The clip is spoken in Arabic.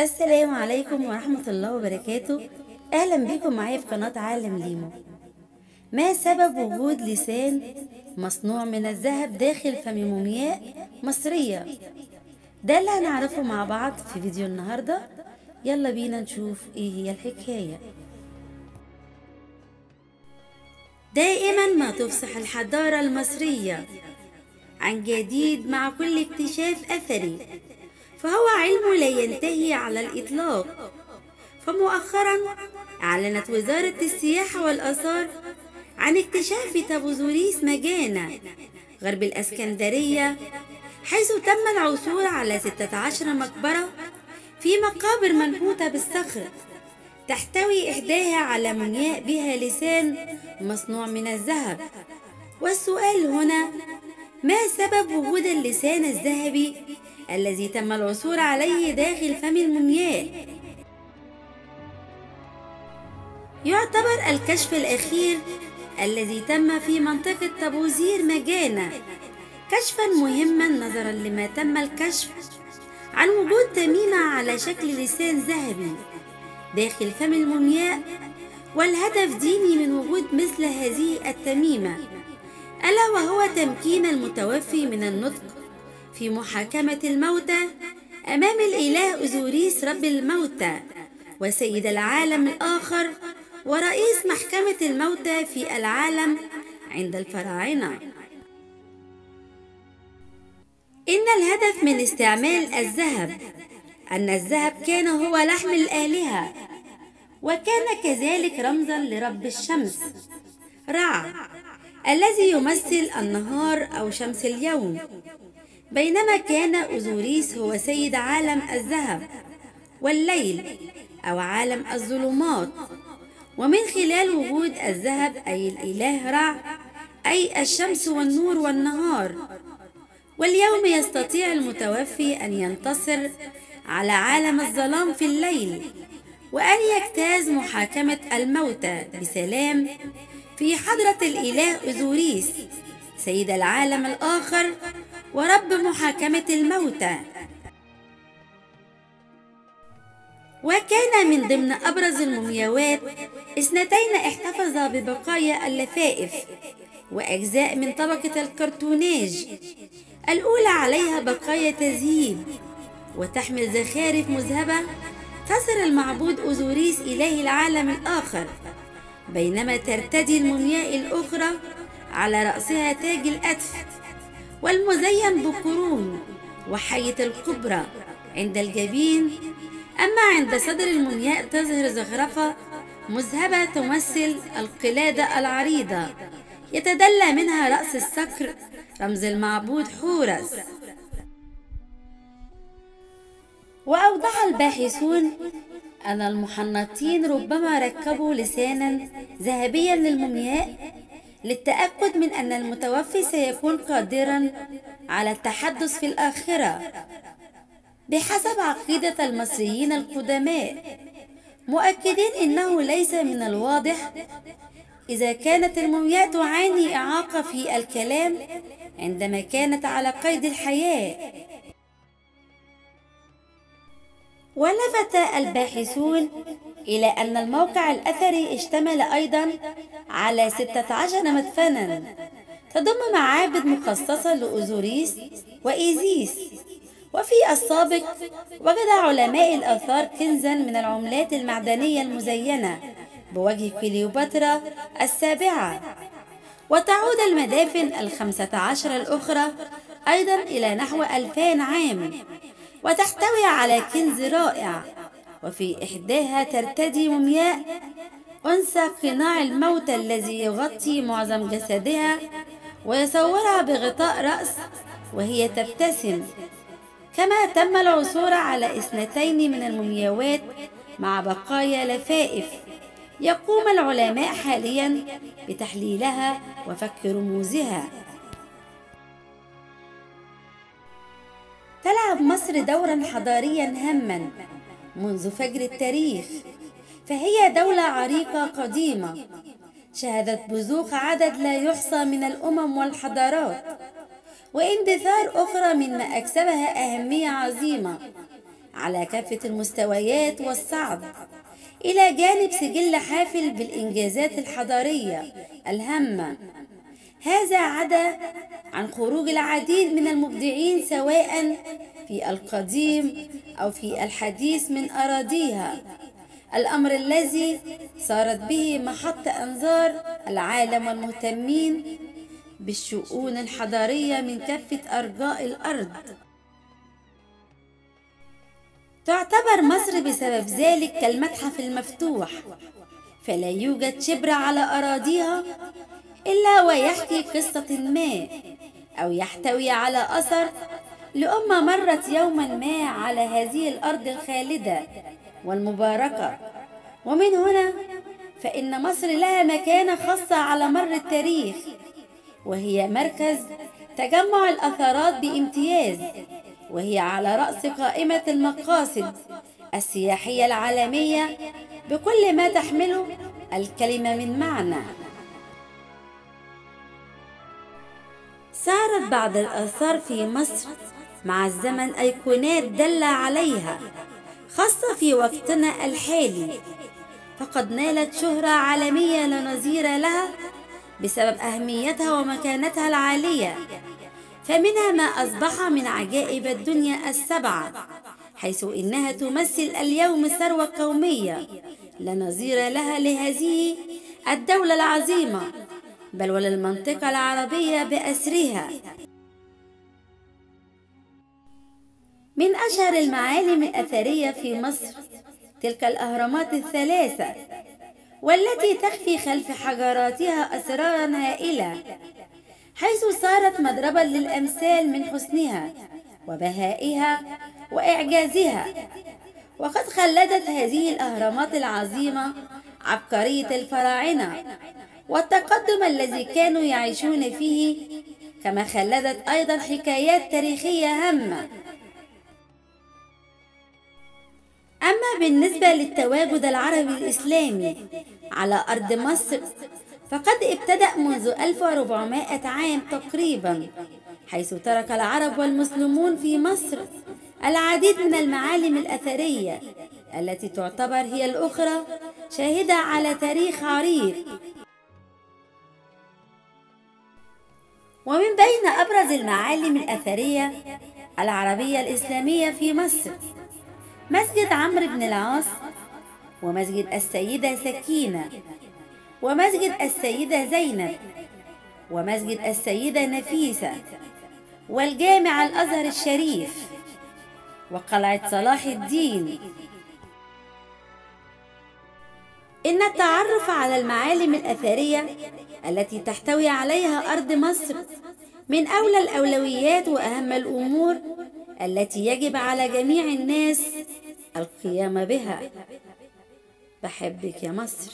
السلام عليكم ورحمة الله وبركاته. أهلا بكم معايا في قناة عالم ليمو. ما سبب وجود لسان مصنوع من الذهب داخل فم مومياء مصرية؟ ده اللي هنعرفه مع بعض في فيديو النهاردة. يلا بينا نشوف ايه هي الحكاية. دائما ما تفصح الحضارة المصرية عن جديد مع كل اكتشاف أثري، فهو علم لا ينتهي على الإطلاق. فمؤخرا أعلنت وزارة السياحة والآثار عن اكتشاف طابوزوريس مجانا غرب الإسكندرية، حيث تم العثور على 16 مقبرة في مقابر منحوتة بالصخر، تحتوي إحداها على مومياء بها لسان مصنوع من الذهب. والسؤال هنا: ما سبب وجود اللسان الذهبي الذي تم العثور عليه داخل فم المومياء؟ يعتبر الكشف الأخير الذي تم في منطقة طابوزير مجانا كشفا مهما، نظرا لما تم الكشف عن وجود تميمة على شكل لسان ذهبي داخل فم المومياء، والهدف ديني من وجود مثل هذه التميمة، ألا وهو تمكين المتوفي من النطق في محاكمة الموتى أمام الإله أوزوريس رب الموتى وسيد العالم الآخر ورئيس محكمة الموتى في العالم عند الفراعنة. إن الهدف من استعمال الذهب أن الذهب كان هو لحم الآلهة، وكان كذلك رمزا لرب الشمس رع، الذي يمثل النهار أو شمس اليوم، بينما كان أوزوريس هو سيد عالم الذهب والليل أو عالم الظلمات. ومن خلال وجود الذهب أي الإله رع أي الشمس والنور والنهار واليوم، يستطيع المتوفي أن ينتصر على عالم الظلام في الليل، وأن يجتاز محاكمة الموتى بسلام في حضرة الإله أوزوريس سيد العالم الآخر ورب محاكمة الموتى. وكان من ضمن أبرز المومياوات 2 احتفظ ببقايا اللفائف وأجزاء من طبقة الكرتوناج. الأولى عليها بقايا تذهيب وتحمل زخارف مذهبة تصل المعبود أوزوريس إله العالم الآخر، بينما ترتدي المومياء الأخرى على رأسها تاج الأتف والمزين بقرون وحية الكبرى عند الجبين. أما عند صدر المومياء تظهر زخرفة مذهبة تمثل القلادة العريضة يتدلى منها رأس الصقر رمز المعبود حورس. وأوضح الباحثون أن المحنطين ربما ركبوا لسانا ذهبيا للمومياء للتأكد من أن المتوفي سيكون قادرا على التحدث في الآخرة بحسب عقيدة المصريين القدماء، مؤكدين أنه ليس من الواضح إذا كانت المومياء تعاني إعاقة في الكلام عندما كانت على قيد الحياة. ولفت الباحثون إلى أن الموقع الأثري اشتمل أيضا على 16 مدفنا تضم معابد مخصصة لأوزوريس وإيزيس. وفي السابق وجد علماء الآثار كنزا من العملات المعدنية المزينة بوجه كليوباترا السابعة. وتعود المدافن 15 الأخرى أيضا إلى نحو 2000 عام، وتحتوي على كنز رائع، وفي إحداها ترتدي مومياء أنثى قناع الموتى الذي يغطي معظم جسدها ويصورها بغطاء رأس وهي تبتسم. كما تم العثور على 2 من المومياوات مع بقايا لفائف يقوم العلماء حاليا بتحليلها وفك رموزها. تلعب مصر دورا حضاريا هاما منذ فجر التاريخ، فهي دولة عريقة قديمة شهدت بزوغ عدد لا يحصى من الأمم والحضارات واندثار أخرى مما أكسبها أهمية عظيمة على كافة المستويات والصعد، إلى جانب سجل حافل بالإنجازات الحضارية الهامة. هذا عدا عن خروج العديد من المبدعين سواء في القديم أو في الحديث من أراضيها، الأمر الذي صارت به محط أنظار العالم والمهتمين بالشؤون الحضارية من كافة أرجاء الأرض. تعتبر مصر بسبب ذلك كالمتحف المفتوح، فلا يوجد شبر على أراضيها إلا ويحكي قصة ما أو يحتوي على أثر لأمة مرت يوما ما على هذه الأرض الخالدة والمباركة. ومن هنا فإن مصر لها مكانة خاصة على مر التاريخ، وهي مركز تجمع الأثارات بامتياز، وهي على رأس قائمة المقاصد السياحية العالمية بكل ما تحمله الكلمة من معنى. صارت بعض الآثار في مصر مع الزمن أيقونات دل عليها، خاصة في وقتنا الحالي، فقد نالت شهرة عالمية لا نظير لها بسبب أهميتها ومكانتها العالية. فمنها ما أصبح من عجائب الدنيا السبعة، حيث إنها تمثل اليوم ثروة قومية لا نظير لها لهذه الدولة العظيمة، بل وللمنطقة العربية بأسرها. من أشهر المعالم الأثرية في مصر تلك الأهرامات الثلاثة، والتي تخفي خلف حجراتها أسرارا هائلة، حيث صارت مضربا للأمثال من حسنها وبهائها وإعجازها. وقد خلدت هذه الأهرامات العظيمة عبقرية الفراعنة والتقدم الذي كانوا يعيشون فيه، كما خلدت أيضا حكايات تاريخية هامة. أما بالنسبة للتواجد العربي الإسلامي على أرض مصر، فقد ابتدأ منذ 1400 عام تقريبا، حيث ترك العرب والمسلمون في مصر العديد من المعالم الأثرية التي تعتبر هي الأخرى شاهدة على تاريخ عريق. ومن بين أبرز المعالم الأثرية العربية الإسلامية في مصر مسجد عمرو بن العاص، ومسجد السيدة سكينة، ومسجد السيدة زينب، ومسجد السيدة نفيسة، والجامع الأزهر الشريف، وقلعة صلاح الدين. إن التعرف على المعالم الأثرية التي تحتوي عليها أرض مصر من أولى الأولويات وأهم الأمور التي يجب على جميع الناس القيام بها. بحبك يا مصر.